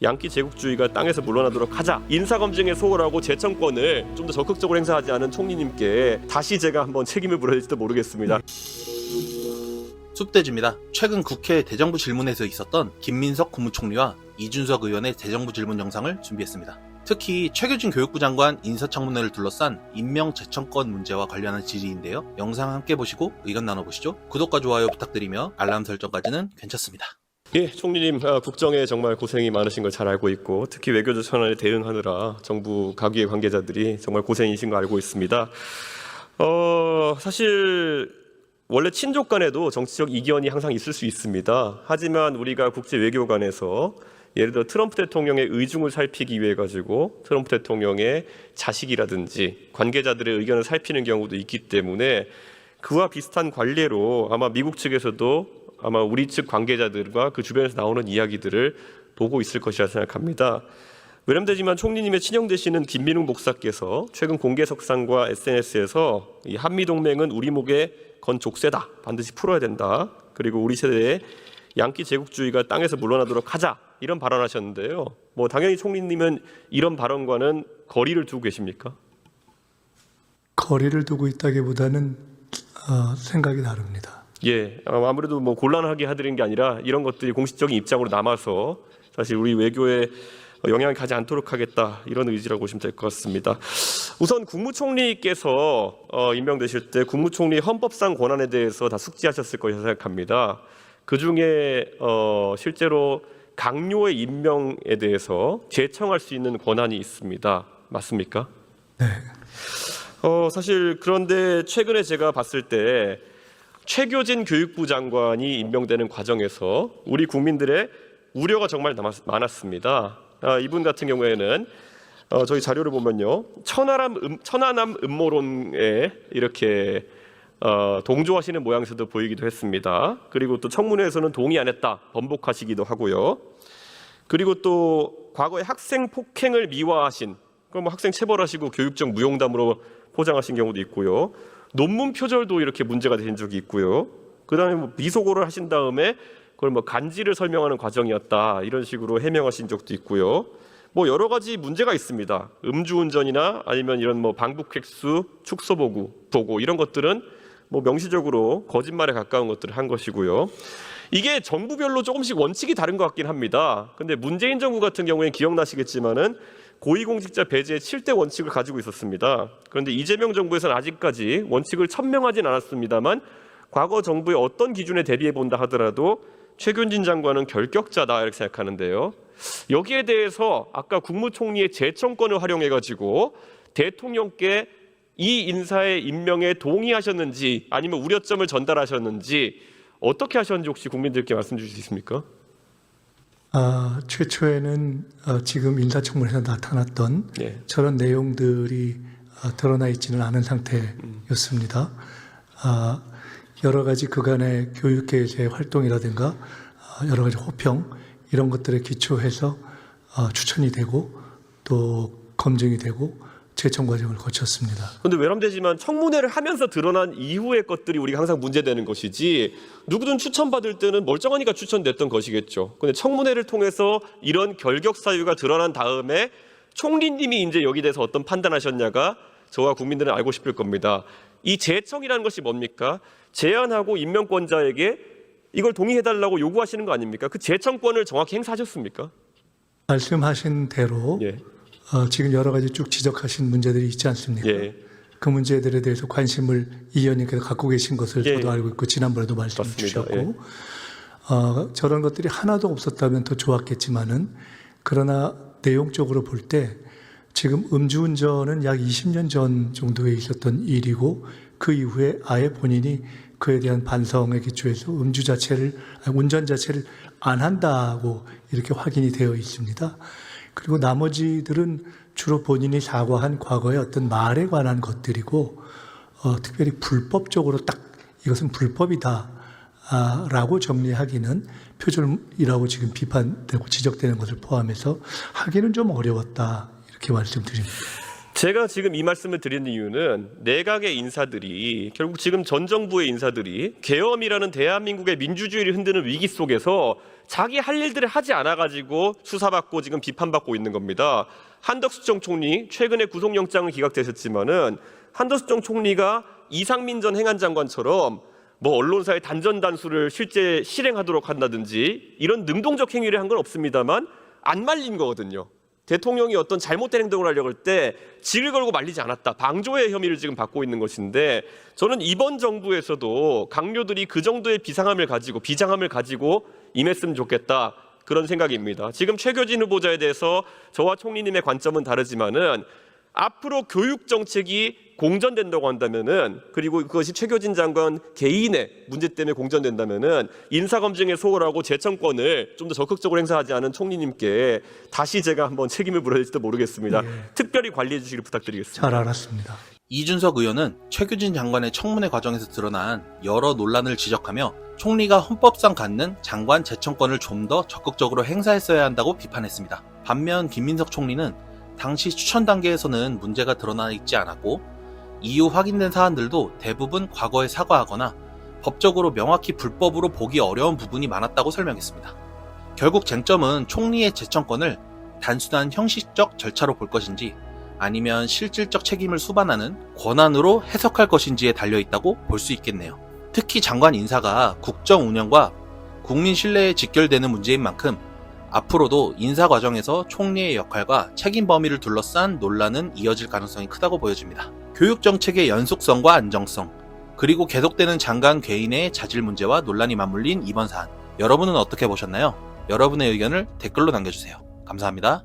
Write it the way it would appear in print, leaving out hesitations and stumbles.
양키 제국주의가 땅에서 물러나도록 하자. 인사검증에 소홀하고 재청권을 좀 더 적극적으로 행사하지 않은 총리님께 다시 제가 한번 책임을 물어야 될지도 모르겠습니다. 숲대주입니다. 최근 국회 대정부 질문에서 있었던 김민석 국무총리와 이준석 의원의 대정부 질문 영상을 준비했습니다. 특히 최규진 교육부 장관 인사청문회를 둘러싼 임명 재청권 문제와 관련한 질의인데요. 영상 함께 보시고 의견 나눠보시죠. 구독과 좋아요 부탁드리며 알람 설정까지는 괜찮습니다. 예, 총리님 국정에 정말 고생이 많으신 걸 잘 알고 있고 특히 외교적 현안에 대응하느라 정부 가계의 관계자들이 정말 고생이신 거 알고 있습니다. 사실 원래 친족 간에도 정치적 이견이 항상 있을 수 있습니다. 하지만 우리가 국제 외교관에서 예를 들어 트럼프 대통령의 의중을 살피기 위해 가지고 트럼프 대통령의 자식이라든지 관계자들의 의견을 살피는 경우도 있기 때문에 그와 비슷한 관례로 아마 미국 측에서도 아마 우리 측 관계자들과 그 주변에서 나오는 이야기들을 보고 있을 것이라 생각합니다. 외람되지만 총리님의 친형 되시는 김민웅 목사께서 최근 공개석상과 SNS에서 이 한미동맹은 우리 목에 건 족쇄다. 반드시 풀어야 된다. 그리고 우리 세대의 양키 제국주의가 땅에서 물러나도록 하자. 이런 발언하셨는데요. 당연히 총리님은 이런 발언과는 거리를 두고 계십니까? 거리를 두고 있다기보다는 생각이 다릅니다. 예, 아무래도 곤란하게 하드린 게 아니라 이런 것들이 공식적인 입장으로 남아서 사실 우리 외교에 영향을 가지 않도록 하겠다 이런 의지라고 보시면 될 것 같습니다. 우선 국무총리께서 임명되실 때 국무총리 헌법상 권한에 대해서 다 숙지하셨을 것이라 생각합니다. 그중에 실제로 강요의 임명에 대해서 제청할 수 있는 권한이 있습니다. 맞습니까? 네. 사실 그런데 최근에 제가 봤을 때 최교진 교육부 장관이 임명되는 과정에서 우리 국민들의 우려가 정말 많았습니다. 이분 같은 경우에는 저희 자료를 보면요, 천안함 음모론에 이렇게 동조하시는 모양새도 보이기도 했습니다. 그리고 또 청문회에서는 동의 안 했다 번복하시기도 하고요. 그리고 또 과거에 학생 폭행을 미화하신, 그럼 학생 체벌하시고 교육적 무용담으로 포장하신 경우도 있고요. 논문 표절도 이렇게 문제가 된 적이 있고요. 그다음에 미소고를 하신 다음에 그걸 간지를 설명하는 과정이었다 이런 식으로 해명하신 적도 있고요. 여러 가지 문제가 있습니다. 음주운전이나 아니면 이런 방북 획수, 축소 보고 이런 것들은 명시적으로 거짓말에 가까운 것들을 한 것이고요. 이게 정부별로 조금씩 원칙이 다른 것 같긴 합니다. 근데 문재인 정부 같은 경우에는 기억나시겠지만은 고위공직자 배제의 7대 원칙을 가지고 있었습니다. 그런데 이재명 정부에서는 아직까지 원칙을 천명하진 않았습니다만 과거 정부의 어떤 기준에 대비해 본다 하더라도 최균진 장관은 결격자다 이렇게 생각하는데요. 여기에 대해서 아까 국무총리의 재청권을 활용해 가지고 대통령께 이 인사의 임명에 동의하셨는지 아니면 우려점을 전달하셨는지 어떻게 하셨는지 혹시 국민들께 말씀 주실 수 있습니까? 최초에는 지금 인사청문회에서 나타났던 예. 저런 내용들이 드러나 있지는 않은 상태였습니다. 여러 가지 그간의 교육계의 활동이라든가 여러 가지 호평 이런 것들에 기초해서 추천이 되고 또 검증이 되고 재청 과정을 거쳤습니다. 그런데 외람되지만 청문회를 하면서 드러난 이후의 것들이 우리가 항상 문제되는 것이지 누구든 추천받을 때는 멀쩡하니까 추천됐던 것이겠죠. 그런데 청문회를 통해서 이런 결격 사유가 드러난 다음에 총리님이 이제 여기 대해서 어떤 판단하셨냐가 저와 국민들은 알고 싶을 겁니다. 이 재청이라는 것이 뭡니까? 제안하고 임명권자에게 이걸 동의해달라고 요구하시는 거 아닙니까? 그 재청권을 정확히 행사하셨습니까? 말씀하신 대로 예. 지금 여러 가지 쭉 지적하신 문제들이 있지 않습니까? 예. 그 문제들에 대해서 관심을 이 의원님께서 갖고 계신 것을 예. 저도 알고 있고 지난번에도 말씀 맞습니다. 주셨고 저런 것들이 하나도 없었다면 더 좋았겠지만은 그러나 내용적으로 볼 때 지금 음주운전은 약 20년 전 정도에 있었던 일이고 그 이후에 아예 본인이 그에 대한 반성에 기초해서 운전 자체를 안 한다고 이렇게 확인이 되어 있습니다. 그리고 나머지들은 주로 본인이 사과한 과거의 어떤 말에 관한 것들이고 특별히 불법적으로 딱 이것은 불법이다 라고 정리하기는 표절이라고 지금 비판되고 지적되는 것을 포함해서 하기는 좀 어려웠다 이렇게 말씀드립니다. 제가 지금 이 말씀을 드리는 이유는 내각의 인사들이 결국 지금 전 정부의 인사들이 계엄이라는 대한민국의 민주주의를 흔드는 위기 속에서 자기 할 일들을 하지 않아가지고 수사받고 지금 비판받고 있는 겁니다. 한덕수 총리 최근에 구속영장은 기각되셨지만은 한덕수 총리가 이상민 전 행안장관처럼 뭐 언론사의 단전단수를 실제 실행하도록 한다든지 이런 능동적 행위를 한 건 없습니다만 안 말린 거거든요. 대통령이 어떤 잘못된 행동을 하려고 할 때 질을 걸고 말리지 않았다. 방조의 혐의를 지금 받고 있는 것인데 저는 이번 정부에서도 강요들이 그 정도의 비장함을 가지고 임했으면 좋겠다. 그런 생각입니다. 지금 최교진 후보자에 대해서 저와 총리님의 관점은 다르지만은 앞으로 교육 정책이 공전된다고 한다면은 그리고 그것이 최교진 장관 개인의 문제 때문에 공전된다면은 인사검증에 소홀하고 재청권을 좀 더 적극적으로 행사하지 않은 총리님께 다시 제가 한번 책임을 물어야 될지도 모르겠습니다. 특별히 관리해 주시길 부탁드리겠습니다. 잘 알았습니다. 이준석 의원은 최규진 장관의 청문회 과정에서 드러난 여러 논란을 지적하며 총리가 헌법상 갖는 장관 재청권을 좀 더 적극적으로 행사했어야 한다고 비판했습니다. 반면 김민석 총리는 당시 추천 단계에서는 문제가 드러나 있지 않았고 이후 확인된 사안들도 대부분 과거에 사과하거나 법적으로 명확히 불법으로 보기 어려운 부분이 많았다고 설명했습니다. 결국 쟁점은 총리의 재청권을 단순한 형식적 절차로 볼 것인지 아니면 실질적 책임을 수반하는 권한으로 해석할 것인지에 달려있다고 볼 수 있겠네요. 특히 장관 인사가 국정 운영과 국민 신뢰에 직결되는 문제인 만큼 앞으로도 인사 과정에서 총리의 역할과 책임 범위를 둘러싼 논란은 이어질 가능성이 크다고 보여집니다. 교육 정책의 연속성과 안정성, 그리고 계속되는 장관 개인의 자질 문제와 논란이 맞물린 이번 사안, 여러분은 어떻게 보셨나요? 여러분의 의견을 댓글로 남겨주세요. 감사합니다.